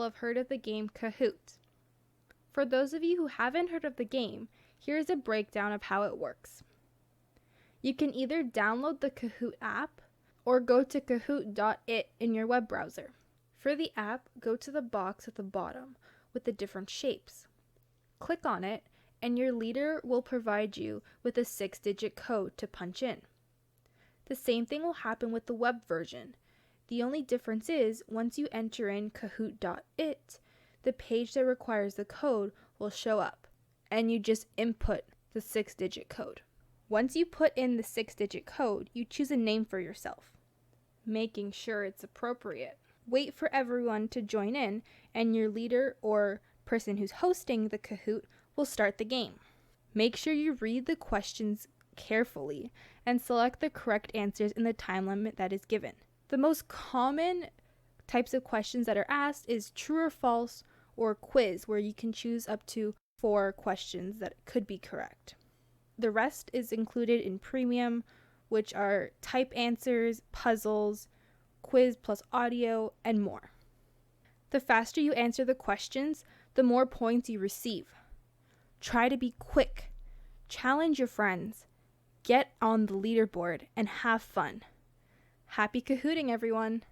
have heard of the game Kahoot. For those of you who haven't heard of the game, here's a breakdown of how it works. You can either download the Kahoot app or go to kahoot.it in your web browser. For the app, go to the box at the bottom with the different shapes. Click on it, and your leader will provide you with a 6-digit code to punch in. The same thing will happen with the web version. The only difference is, once you enter in kahoot.it, the page that requires the code will show up, and you just input the 6-digit code. Once you put in the 6-digit code, you choose a name for yourself, making sure it's appropriate. Wait for everyone to join in, and your leader or person who's hosting the Kahoot will start the game. Make sure you read the questions carefully and select the correct answers in the time limit that is given. The most common types of questions that are asked is true or false or quiz, where you can choose up to 4 questions that could be correct. The rest is included in premium, which are type answers, puzzles, quiz plus audio, and more. The faster you answer the questions, the more points you receive. Try to be quick. Challenge your friends. Get on the leaderboard and have fun. Happy Kahooting, everyone!